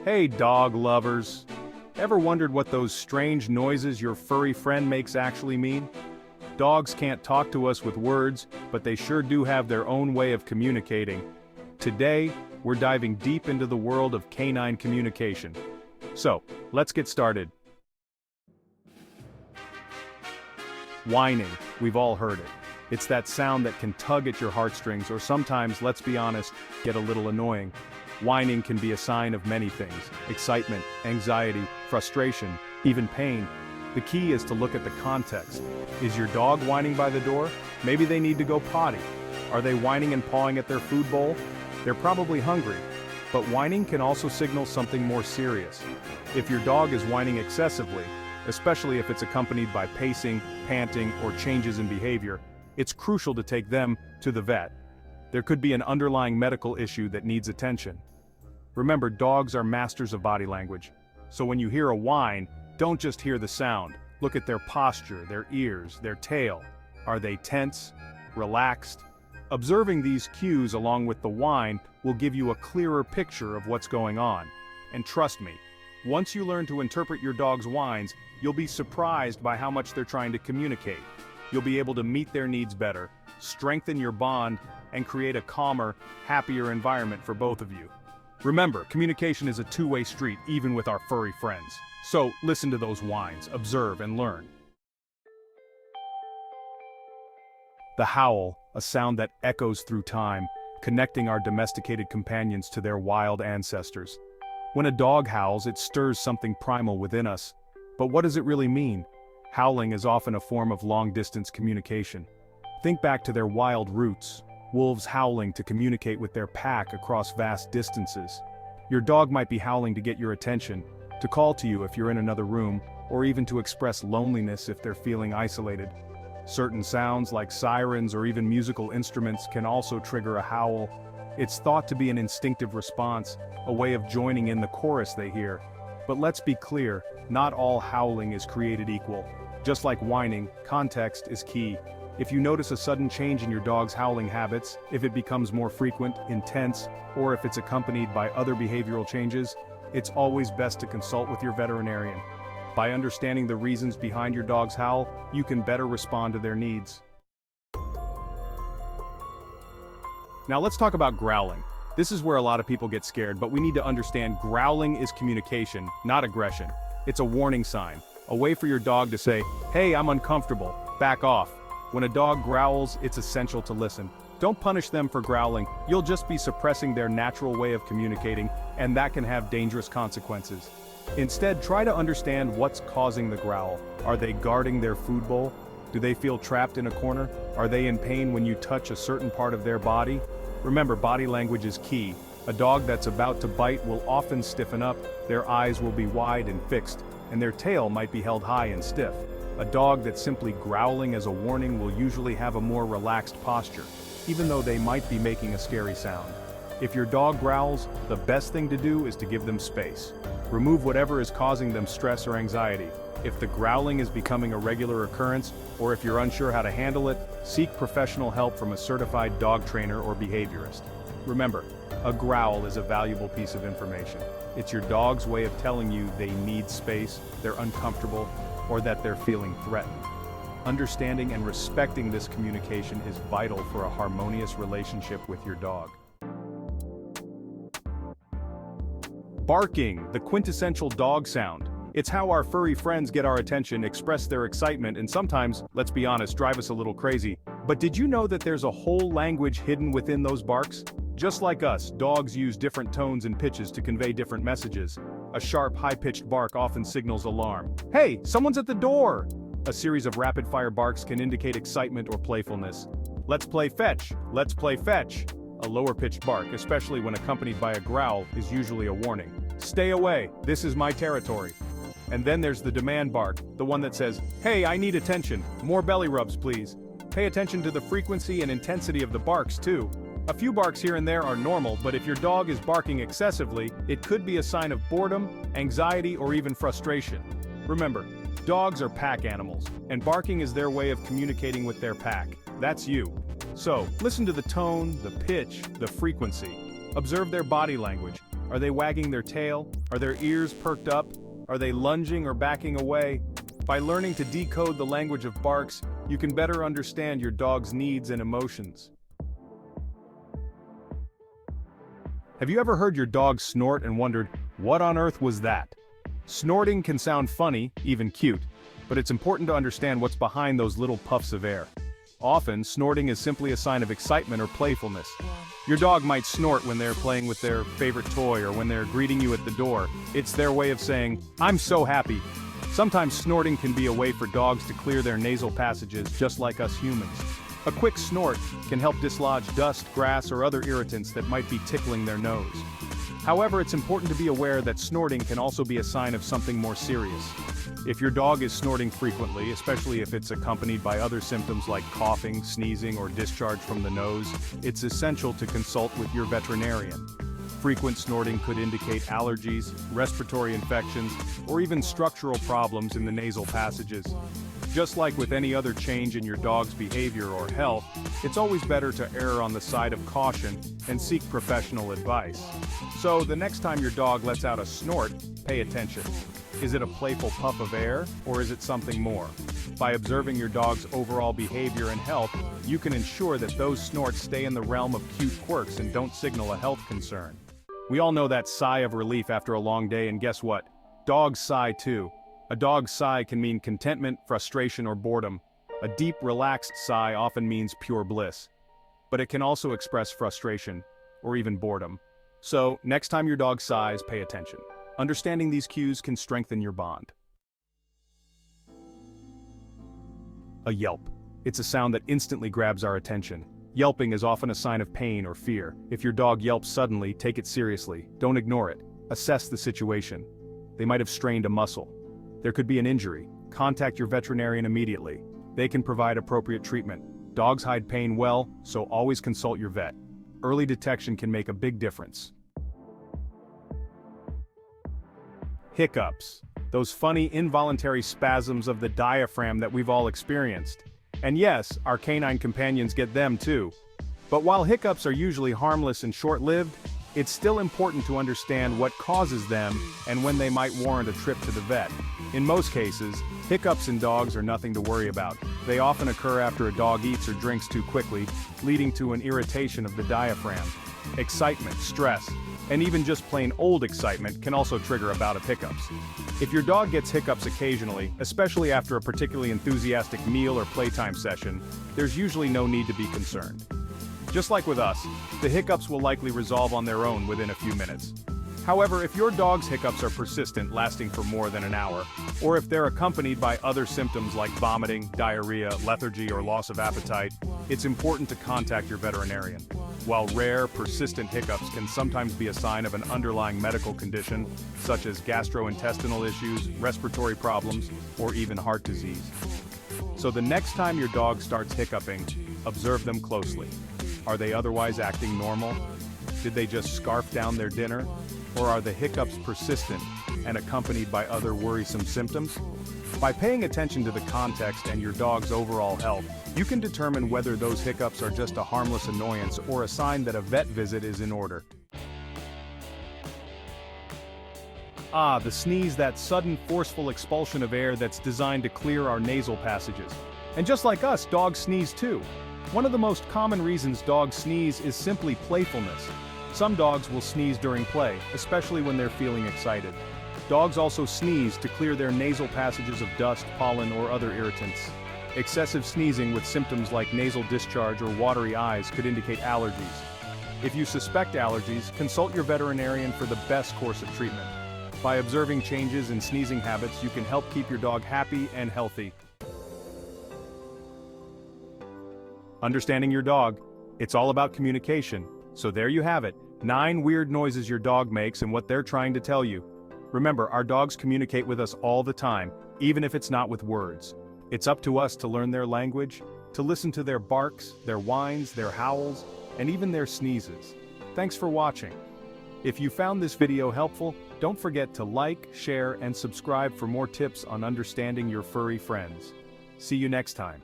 Hey dog lovers! Ever wondered what those strange noises your furry friend makes actually mean? Dogs can't talk to us with words, but they sure do have their own way of communicating. Today, we're diving deep into the world of canine communication. So, let's get started. Whining, we've all heard it. It's that sound that can tug at your heartstrings or sometimes, let's be honest, get a little annoying. Whining can be a sign of many things: excitement, anxiety, frustration, even pain. The key is to look at the context. Is your dog whining by the door? Maybe they need to go potty. Are they whining and pawing at their food bowl? They're probably hungry. But whining can also signal something more serious. If your dog is whining excessively, especially if it's accompanied by pacing, panting, or changes in behavior, it's crucial to take them to the vet. There could be an underlying medical issue that needs attention. Remember, dogs are masters of body language. So when you hear a whine, don't just hear the sound. Look at their posture, their ears, their tail. Are they tense? Relaxed? Observing these cues along with the whine will give you a clearer picture of what's going on. And trust me, once you learn to interpret your dog's whines, you'll be surprised by how much they're trying to communicate. You'll be able to meet their needs better, strengthen your bond, and create a calmer, happier environment for both of you. Remember, communication is a two-way street, even with our furry friends. So, listen to those whines, observe, and learn. The howl, a sound that echoes through time, connecting our domesticated companions to their wild ancestors. When a dog howls, it stirs something primal within us. But what does it really mean? Howling is often a form of long-distance communication. Think back to their wild roots. Wolves howling to communicate with their pack across vast distances. Your dog might be howling to get your attention, to call to you if you're in another room, or even to express loneliness if they're feeling isolated. Certain sounds like sirens or even musical instruments can also trigger a howl. It's thought to be an instinctive response, a way of joining in the chorus they hear. But let's be clear, not all howling is created equal. Just like whining, context is key. If you notice a sudden change in your dog's howling habits, if it becomes more frequent, intense, or if it's accompanied by other behavioral changes, it's always best to consult with your veterinarian. By understanding the reasons behind your dog's howl, you can better respond to their needs. Now let's talk about growling. This is where a lot of people get scared, but we need to understand growling is communication, not aggression. It's a warning sign, a way for your dog to say, "Hey, I'm uncomfortable, back off." When a dog growls, it's essential to listen. Don't punish them for growling, you'll just be suppressing their natural way of communicating, and that can have dangerous consequences. Instead, try to understand what's causing the growl. Are they guarding their food bowl? Do they feel trapped in a corner? Are they in pain when you touch a certain part of their body? Remember, body language is key. A dog that's about to bite will often stiffen up, their eyes will be wide and fixed, and their tail might be held high and stiff. A dog that's simply growling as a warning will usually have a more relaxed posture, even though they might be making a scary sound. If your dog growls, the best thing to do is to give them space. Remove whatever is causing them stress or anxiety. If the growling is becoming a regular occurrence, or if you're unsure how to handle it, seek professional help from a certified dog trainer or behaviorist. Remember, a growl is a valuable piece of information. It's your dog's way of telling you they need space, they're uncomfortable, or that they're feeling threatened. Understanding and respecting this communication is vital for a harmonious relationship with your dog. Barking, the quintessential dog sound. It's how our furry friends get our attention, express their excitement, and sometimes, let's be honest, drive us a little crazy. But did you know that there's a whole language hidden within those barks? Just like us, dogs use different tones and pitches to convey different messages. A sharp, high-pitched bark often signals alarm. "Hey, someone's at the door!" A series of rapid-fire barks can indicate excitement or playfulness. "Let's play fetch! Let's play fetch!" A lower-pitched bark, especially when accompanied by a growl, is usually a warning. "Stay away, this is my territory." And then there's the demand bark, the one that says, "Hey, I need attention, more belly rubs please." Pay attention to the frequency and intensity of the barks too. A few barks here and there are normal, but if your dog is barking excessively, it could be a sign of boredom, anxiety, or even frustration. Remember, dogs are pack animals, and barking is their way of communicating with their pack. That's you. So, listen to the tone, the pitch, the frequency. Observe their body language. Are they wagging their tail? Are their ears perked up? Are they lunging or backing away? By learning to decode the language of barks, you can better understand your dog's needs and emotions. Have you ever heard your dog snort and wondered, what on earth was that? Snorting can sound funny, even cute, but it's important to understand what's behind those little puffs of air. Often, snorting is simply a sign of excitement or playfulness. Your dog might snort when they're playing with their favorite toy or when they're greeting you at the door. It's their way of saying, "I'm so happy." Sometimes snorting can be a way for dogs to clear their nasal passages just like us humans. A quick snort can help dislodge dust, grass, or other irritants that might be tickling their nose. However, it's important to be aware that snorting can also be a sign of something more serious. If your dog is snorting frequently, especially if it's accompanied by other symptoms like coughing, sneezing, or discharge from the nose, it's essential to consult with your veterinarian. Frequent snorting could indicate allergies, respiratory infections, or even structural problems in the nasal passages. Just like with any other change in your dog's behavior or health, it's always better to err on the side of caution and seek professional advice. So, the next time your dog lets out a snort, pay attention. Is it a playful puff of air, or is it something more? By observing your dog's overall behavior and health, you can ensure that those snorts stay in the realm of cute quirks and don't signal a health concern. We all know that sigh of relief after a long day, and guess what? Dogs sigh too. A dog's sigh can mean contentment, frustration, or boredom. A deep, relaxed sigh often means pure bliss. But it can also express frustration, or even boredom. So, next time your dog sighs, pay attention. Understanding these cues can strengthen your bond. A yelp. It's a sound that instantly grabs our attention. Yelping is often a sign of pain or fear. If your dog yelps suddenly, take it seriously. Don't ignore it. Assess the situation. They might have strained a muscle. There could be an injury. Contact your veterinarian immediately. They can provide appropriate treatment. Dogs hide pain well, so always consult your vet. Early detection can make a big difference. Hiccups. Those funny involuntary spasms of the diaphragm that we've all experienced. And yes, our canine companions get them too. But while hiccups are usually harmless and short-lived, it's still important to understand what causes them and when they might warrant a trip to the vet. In most cases, hiccups in dogs are nothing to worry about. They often occur after a dog eats or drinks too quickly, leading to an irritation of the diaphragm. Excitement, stress, and even just plain old excitement can also trigger a bout of hiccups. If your dog gets hiccups occasionally, especially after a particularly enthusiastic meal or playtime session, there's usually no need to be concerned. Just like with us, the hiccups will likely resolve on their own within a few minutes. However, if your dog's hiccups are persistent, lasting for more than an hour, or if they're accompanied by other symptoms like vomiting, diarrhea, lethargy, or loss of appetite, it's important to contact your veterinarian. While rare, persistent hiccups can sometimes be a sign of an underlying medical condition, such as gastrointestinal issues, respiratory problems, or even heart disease. So the next time your dog starts hiccuping, observe them closely. Are they otherwise acting normal? Did they just scarf down their dinner? Or are the hiccups persistent and accompanied by other worrisome symptoms? By paying attention to the context and your dog's overall health, you can determine whether those hiccups are just a harmless annoyance or a sign that a vet visit is in order. The sneeze, that sudden forceful expulsion of air that's designed to clear our nasal passages. And just like us, dogs sneeze too. One of the most common reasons dogs sneeze is simply playfulness. Some dogs will sneeze during play, especially when they're feeling excited. Dogs also sneeze to clear their nasal passages of dust, pollen, or other irritants. Excessive sneezing with symptoms like nasal discharge or watery eyes could indicate allergies. If you suspect allergies, consult your veterinarian for the best course of treatment. By observing changes in sneezing habits, you can help keep your dog happy and healthy. Understanding your dog. It's all about communication. So there you have it, 9 weird noises your dog makes and what they're trying to tell you. Remember, our dogs communicate with us all the time, even if it's not with words. It's up to us to learn their language, to listen to their barks, their whines, their howls, and even their sneezes. Thanks for watching. If you found this video helpful, don't forget to like, share, and subscribe for more tips on understanding your furry friends. See you next time.